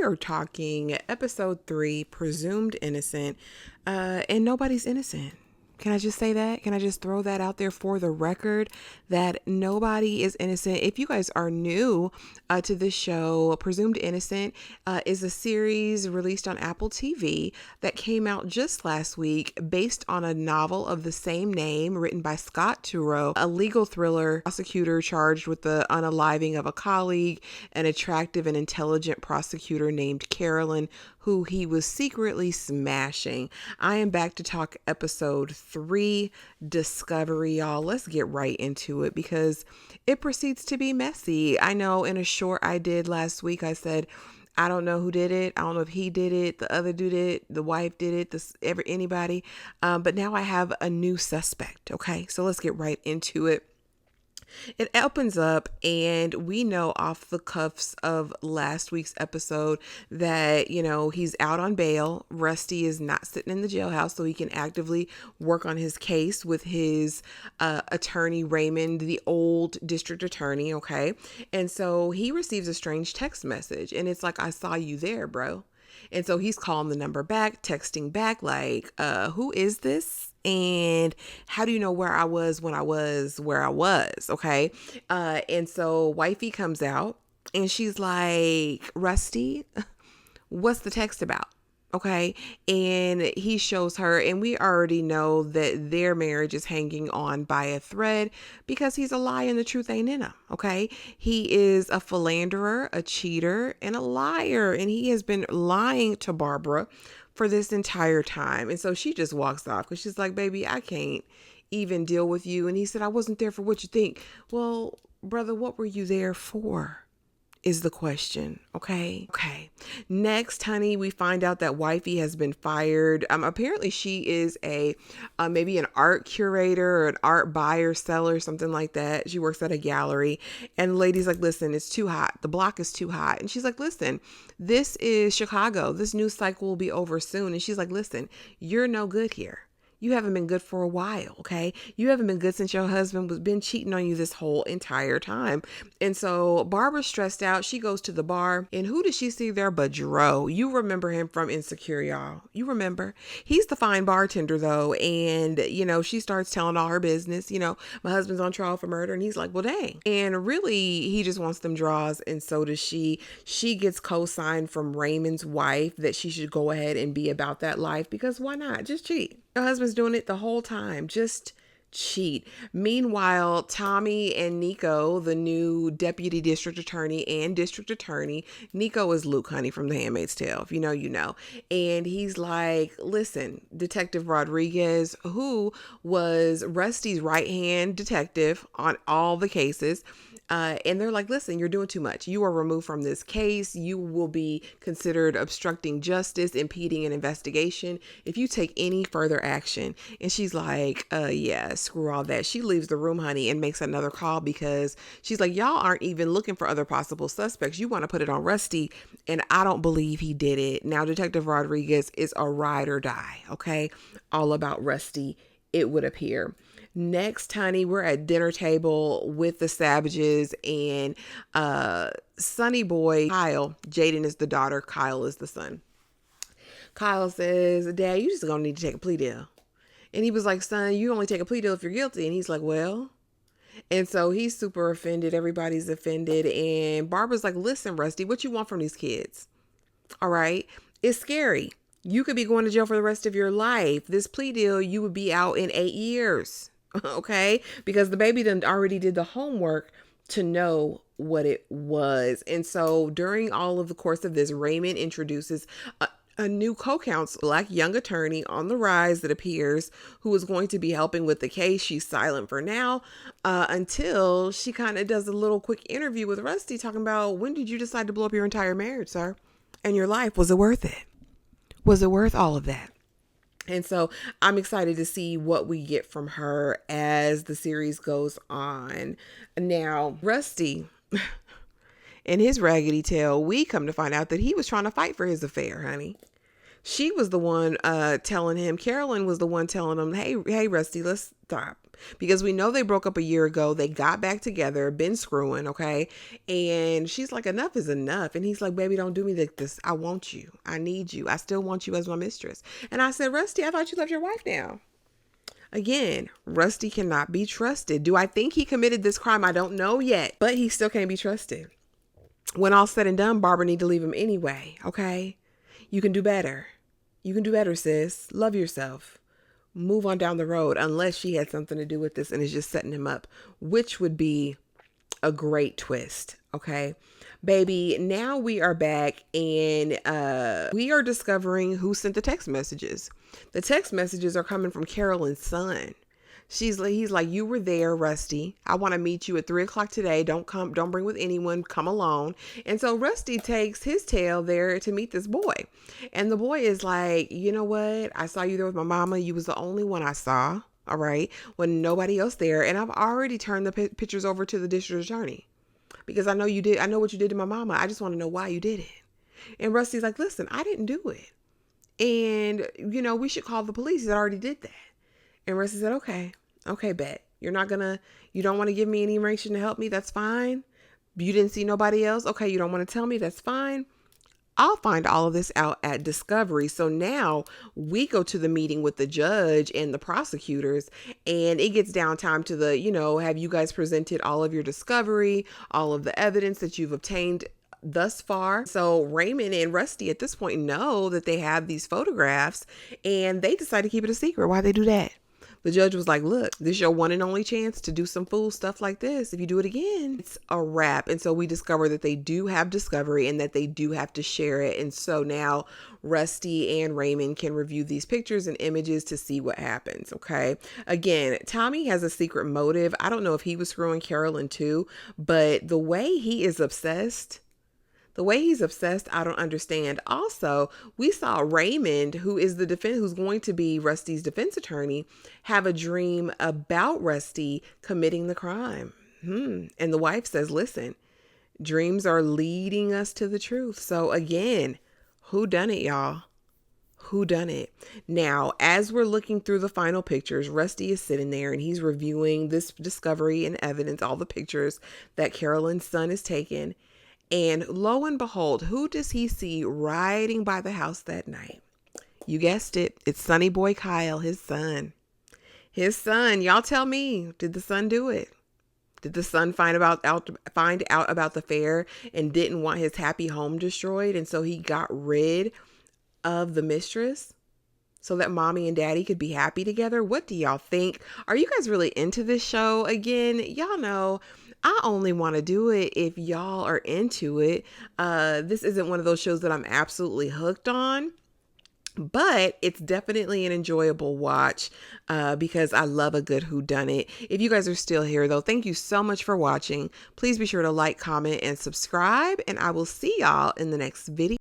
We're talking episode 3, Presumed Innocent, and nobody's innocent. Can I just say that? Can I just throw that out there for the record that nobody is innocent? If you guys are new to this show, Presumed Innocent is a series released on Apple TV that came out just last week based on a novel of the same name written by Scott Turow, a legal thriller prosecutor charged with the unaliving of a colleague, an attractive and intelligent prosecutor named Carolyn, who he was secretly smashing. I am back to talk episode 3, Discovery, y'all. Let's get right into it because it proceeds to be messy. I know in a short I did last week, I said, I don't know who did it. I don't know if he did it, the other dude did it, the wife did it, anybody. But now I have a new suspect. Okay, so let's get right into it. It opens up and we know off the cuffs of last week's episode that, he's out on bail. Rusty is not sitting in the jailhouse, so he can actively work on his case with his attorney, Raymond, the old district attorney. Okay. And so he receives a strange text message and it's like, I saw you there, bro. And so he's calling the number back, texting back like, who is this? And how do you know where I was when I was where I was? Okay. And so wifey comes out and she's like, Rusty, what's the text about? Okay. And he shows her, and we already know that their marriage is hanging on by a thread because he's a lie and the truth ain't in him. Okay. He is a philanderer, a cheater, and a liar. And he has been lying to Barbara for this entire time. And so she just walks off because she's like, baby, I can't even deal with you. And he said, I wasn't there for what you think. Well, brother, what were you there for? Is the question. Okay. Next, honey, we find out that wifey has been fired. Apparently she is maybe an art curator or an art buyer, seller, something like that. She works at a gallery, and the lady's like, listen, it's too hot. The block is too hot. And she's like, listen, this is Chicago. This news cycle will be over soon. And she's like, listen, you're no good here. You haven't been good for a while, okay? You haven't been good since your husband was been cheating on you this whole entire time. And so Barbara's stressed out. She goes to the bar, and who does she see there but Dro? You remember him from Insecure, y'all. You remember. He's the fine bartender, though, and, she starts telling all her business. My husband's on trial for murder, and he's like, well, dang. And really, he just wants them draws, and so does she. She gets co-signed from Raymond's wife that she should go ahead and be about that life because why not? Just cheat. Your husband's doing it the whole time. Just cheat. Meanwhile, Tommy and Nico, the new deputy district attorney and district attorney, Nico is Luke, honey, from The Handmaid's Tale. If you know, you know. And he's like, listen, Detective Rodriguez, who was Rusty's right-hand detective on all the cases, and they're like, listen, you're doing too much. You are removed from this case. You will be considered obstructing justice, impeding an investigation if you take any further action. And she's like, yeah, screw all that. She leaves the room, honey, and makes another call because she's like, y'all aren't even looking for other possible suspects. You want to put it on Rusty, and I don't believe he did it. Now, Detective Rodriguez is a ride or die, okay? All about Rusty, it would appear. Next, honey, we're at dinner table with the Sabiches and Sonny boy Kyle. Jaden is the daughter. Kyle is the son. Kyle says, Dad, you just gonna need to take a plea deal. And he was like, son, you only take a plea deal if you're guilty. And he's like, well. And so he's super offended. Everybody's offended. And Barbara's like, listen, Rusty, what you want from these kids? All right. It's scary. You could be going to jail for the rest of your life. This plea deal, you would be out in 8 years. Okay, because the baby done already did the homework to know what it was. And so during all of the course of this, Raymond introduces a new co-counsel, black young attorney on the rise that appears, who is going to be helping with the case. She's silent for now until she kind of does a little quick interview with Rusty talking about, when did you decide to blow up your entire marriage, sir? And your life, was it worth it? Was it worth all of that? And so I'm excited to see what we get from her as the series goes on. Now, Rusty and his raggedy tail, we come to find out that he was trying to fight for his affair, honey. She was the one telling him, Carolyn was the one telling him, hey, Rusty, let's stop. because we know they broke up a year ago. They got back together, been screwing, okay? And she's like, enough is enough. And he's like, baby, don't do me like this. I want you. I need you. I still want you as my mistress. And I said, Rusty, I thought you left your wife now. Again, Rusty cannot be trusted. Do I think he committed this crime? I don't know yet, but he still can't be trusted. When all's said and done, Barbara need to leave him anyway, okay? You can do better. You can do better, sis. Love yourself. Move on down the road, unless she had something to do with this and is just setting him up, which would be a great twist, okay? Baby, now we are back and we are discovering who sent the text messages. The text messages are coming from Carolyn's son. He's like, you were there, Rusty. I want to meet you at 3:00 today. Don't bring with anyone. Come alone. And so Rusty takes his tail there to meet this boy. And the boy is like, you know what? I saw you there with my mama. You was the only one I saw. All right. When nobody else there. And I've already turned the pictures over to the district attorney because I know you did. I know what you did to my mama. I just want to know why you did it. And Rusty's like, listen, I didn't do it. And, we should call the police. That already did that. And Rusty said, okay, bet. You don't want to give me any information to help me. That's fine. You didn't see nobody else. Okay. You don't want to tell me. That's fine. I'll find all of this out at discovery. So now we go to the meeting with the judge and the prosecutors, and it gets down time to have you guys presented all of your discovery, all of the evidence that you've obtained thus far. So Raymond and Rusty at this point know that they have these photographs, and they decide to keep it a secret. Why they do that? The judge was like, look, this is your one and only chance to do some fool stuff like this. If you do it again, it's a wrap. And so we discover that they do have discovery and that they do have to share it. And so now Rusty and Raymond can review these pictures and images to see what happens. Okay. Again, Tommy has a secret motive. I don't know if he was screwing Carolyn too, but the way he is obsessed, I don't understand. Also, we saw Raymond, who is who's going to be Rusty's defense attorney, have a dream about Rusty committing the crime. And the wife says, listen, dreams are leading us to the truth. So again, who done it, y'all? Who done it? Now, as we're looking through the final pictures, Rusty is sitting there and he's reviewing this discovery and evidence, all the pictures that Carolyn's son has taken. And lo and behold, who does he see riding by the house that night? You guessed it. It's Sonny Boy Kyle, his son. His son. Y'all tell me, did the son do it? Did the son find out about the fair and didn't want his happy home destroyed? And so he got rid of the mistress so that mommy and daddy could be happy together? What do y'all think? Are you guys really into this show? Again, y'all know I only want to do it if y'all are into it. This isn't one of those shows that I'm absolutely hooked on, but it's definitely an enjoyable watch because I love a good whodunit. If you guys are still here though, thank you so much for watching. Please be sure to like, comment, and subscribe, and I will see y'all in the next video.